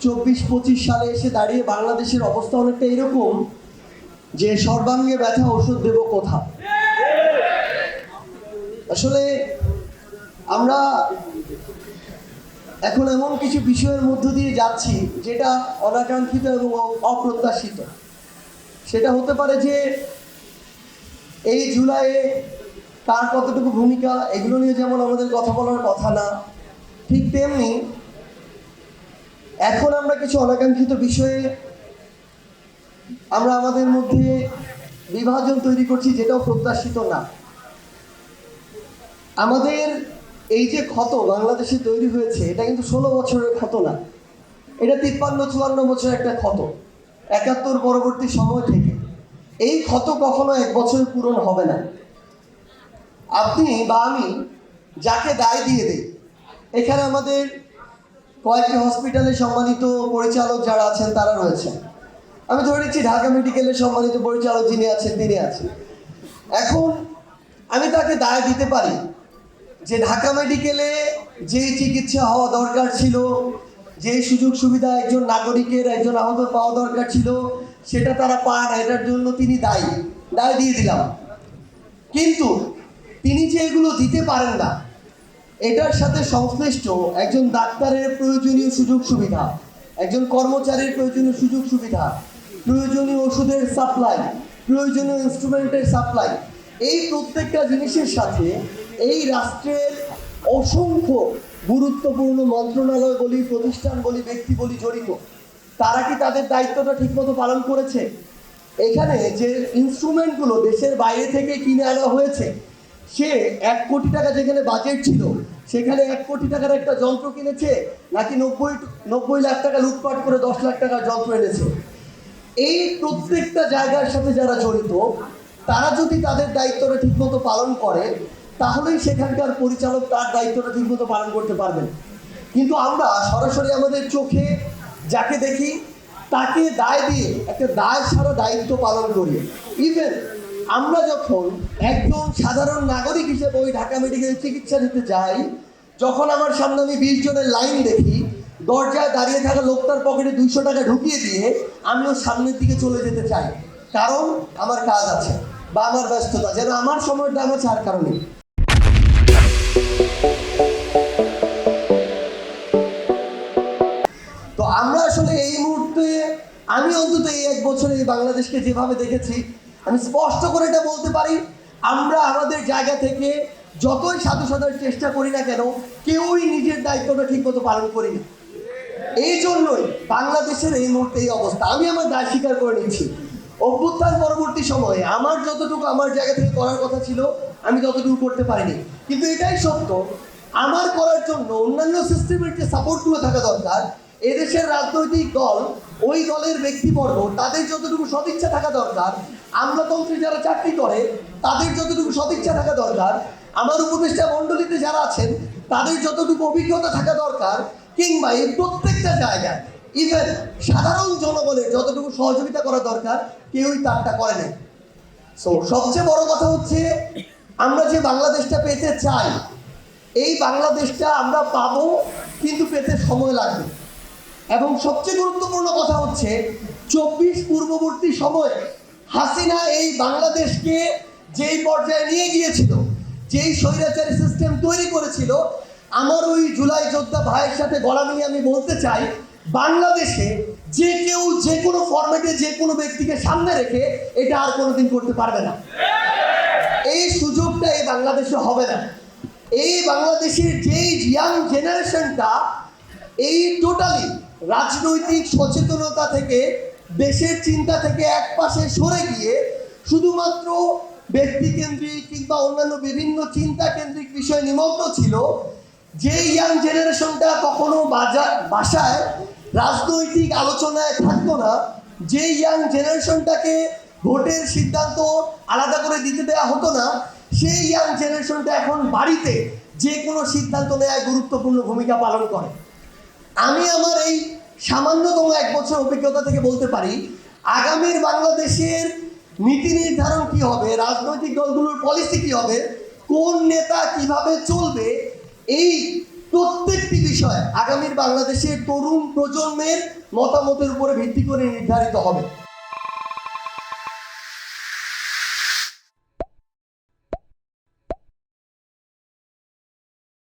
24-25 সালে এসে দাঁড়িয়ে বাংলাদেশের অবস্থা অনেকটা এরকম যে সর্বাঙ্গে ব্যথা ওষুধ দেব কোথা। আসলে আমরা এখন এমন কিছু বিষয়ের মধ্য দিয়ে যাচ্ছি যেটা অনাকাঙ্ক্ষিত এবং অপ্রত্যাশিত। সেটা হতে পারে যে এই জুলাইয়ে কার কতটুকু ভূমিকা, এগুলো নিয়ে যেমন আমাদের কথা বলার কথা না, ঠিক তেমনি এখন আমরা কিছু অনাকাঙ্ক্ষিত বিষয়ে আমরা আমাদের মধ্যে বিভাজন তৈরি করছি যেটাও প্রত্যাশিত না। আমাদের এই যে ক্ষত বাংলাদেশে তৈরি হয়েছে এটা কিন্তু 16 বছরের ক্ষত না, এটা 53-54 বছরের একটা ক্ষত, 71 পরবর্তী সময় থেকে। এই ক্ষত কখনো 1 বছরে পূরণ হবে না। আপনি বা আমি যাকে দায় দিয়ে দেই, এখানে আমাদের কয়েকটি হসপিটালে সম্মানিত পরিচালক যারা আছেন তারা রয়েছেন। আমি ধরে নিচ্ছি ঢাকা মেডিকেলের সম্মানিত পরিচালক যিনি আছেন তিনি আছেন। এখন আমি তাকে দায় দিতে পারি যে ঢাকা মেডিকেলে যেই চিকিৎসা হওয়া দরকার ছিল, যেই সুযোগ সুবিধা একজন নাগরিকের একজন আহত পাওয়া দরকার ছিল সেটা তারা পায় না, এটার জন্য তিনি দায় দিয়ে দিলাম। কিন্তু তিনি যে এগুলো দিতে পারেন না, এটার সাথে সংশ্লিষ্ট একজন ডাক্তারের প্রয়োজনীয় সুযোগ সুবিধা, একজন কর্মচারীর প্রয়োজনীয় সুযোগ সুবিধা, প্রয়োজনীয় ওষুধের সাপ্লাই, প্রয়োজনীয় ইনস্ট্রুমেন্টের সাপ্লাই, এই প্রত্যেকটা জিনিসের সাথে এই রাষ্ট্রের অসংখ্য গুরুত্বপূর্ণ মন্ত্রণালয় বলি, প্রতিষ্ঠান বলি, ব্যক্তি বলি জড়িত। তারা কি তাদের দায়িত্বটা ঠিকমতো পালন করেছে? এখানে যে ইনস্ট্রুমেন্টগুলো দেশের বাইরে থেকে কিনে আনা হয়েছে, সে 1 কোটি টাকা যেখানে বাজেট ছিল সেখানে 1 কোটি টাকার একটা যন্ত্র কিনেছে, নাকি 90 লাখ টাকা লুটপাট করে 10 লাখ টাকার যন্ত্র এনেছে? এই প্রত্যেকটা জায়গার সাথে যারা জড়িত তারা যদি তাদের দায়িত্বটা ঠিকমতো পালন করে তাহলেই সেখানকার পরিচালক তার দায়িত্বটা ঠিকমতো পালন করতে পারবেন। কিন্তু আমরা সরাসরি আমাদের চোখে যাকে দেখি তাকে দায় দিয়ে একটা দায় ছাড়া দায়িত্ব পালন করি। ইভেন আমরা যখন একজন সাধারণ নাগরিক হিসেবে ওই ঢাকা মেডিকেলে চিকিৎসা নিতে যাই, যখন আমার সামনে আমি 20 জনের লাইন দেখি, দরজায় দাঁড়িয়ে থাকা লোকটার পকেটে 200 টাকা ঢুকিয়ে দিয়ে আমিও সামনের দিকে চলে যেতে চাই, কারণ আমার কাজ আছে বা আমার ব্যস্ততা, যেন আমার সময়টা আমার ছাড় কারণে। তো আমরা আসলে এই মুহূর্তে, আমি অন্তত এই 1 বছরে এই বাংলাদেশকে যেভাবে দেখেছি, আমি স্পষ্ট করে এটা বলতে পারি, আমরা আমাদের জায়গা থেকে যতই সাধু সাধার চেষ্টা করি না কেন, কেউই নিজের দায়িত্বটা ঠিকমতো পালন করি না। এই জন্যই বাংলাদেশের এই মুহূর্তে এই অবস্থা। আমি আমার দায় স্বীকার করে নিচ্ছি, অভ্যুত্থান পরবর্তী সময়ে আমার যতটুকু আমার জায়গা থেকে করার কথা ছিল আমি ততটুকু করতে পারিনি। কিন্তু এটাই সত্য, আমার করার জন্য অন্যান্য সিস্টেমের যে সাপোর্টগুলো থাকা দরকার, এদেশের রাজনৈতিক দল, ওই দলের ব্যক্তিবর্গ, তাদের যতটুকু সদিচ্ছা থাকা দরকার, আমলাতন্ত্রে যারা চাকরি করে তাদের যতটুকু সদিচ্ছা থাকা দরকার, আমার উপদেষ্টা মণ্ডলীতে যারা আছেন তাদের যতটুকু অভিজ্ঞতা থাকা দরকার, কিংবা এই প্রত্যেকটা জায়গায় ইভেন সাধারণ জনগণের যতটুকু সহযোগিতা করা দরকার কেউই তারটা করে নাই। সো সবচেয়ে বড় কথা হচ্ছে, আমরা যে বাংলাদেশটা পেতে চাই, এই বাংলাদেশটা আমরা পাবো, কিন্তু পেতে সময় লাগবে। এবং সবচেয়ে গুরুত্বপূর্ণ কথা হচ্ছে 24 পূর্ববর্তী সময়ে হাসিনা এই বাংলাদেশকে যেই পর্যায়ে নিয়ে গিয়েছিল, যেই স্বৈরাচারী সিস্টেম তৈরি করেছিল, আমার ওই জুলাই যোদ্ধা ভাইয়ের সাথে গলা মিলিয়ে আমি বলতে চাই, বাংলাদেশে যে কেউ যে কোনো ফরম্যাটে যে কোনো ব্যক্তিকে সামনে রেখে এটা আর কোনোদিন করতে পারবে না। এই সুযোগটা এই বাংলাদেশে হবে না। এই বাংলাদেশের যেই ইয়াং জেনারেশনটা এই টোটালি রাজনৈতিক সচেতনতা থেকে, দেশের চিন্তা থেকে এক পাশে সরে গিয়ে শুধুমাত্র ব্যক্তিকেন্দ্রিক কিংবা অন্যান্য বিভিন্ন চিন্তা কেন্দ্রিক বিষয় নিমগ্ন ছিল, যে ইয়াং জেনারেশনটা কখনো বাসায় রাজনৈতিক আলোচনায় থাকতো না, যে ইয়াং জেনারেশনটাকে ভোটের সিদ্ধান্ত আলাদা করে দিতে দেওয়া হতো না, সেই ইয়াং জেনারেশনটা এখন বাড়িতে যে কোনো সিদ্ধান্ত নেওয়ায় গুরুত্বপূর্ণ ভূমিকা পালন করে। আমি আমার এই সামান্যতম 1 বছর অভিজ্ঞতা থেকে বলতে পারি, আগামীর বাংলাদেশের নীতি নির্ধারণ কি হবে, রাজনৈতিক দলগুলোর পলিসি কি হবে, কোন নেতা কিভাবে চলবে, এই প্রত্যেকটি বিষয় আগামীর বাংলাদেশের তরুণ প্রজন্মের মতামতের উপরে ভিত্তি করে নির্ধারিত হবে।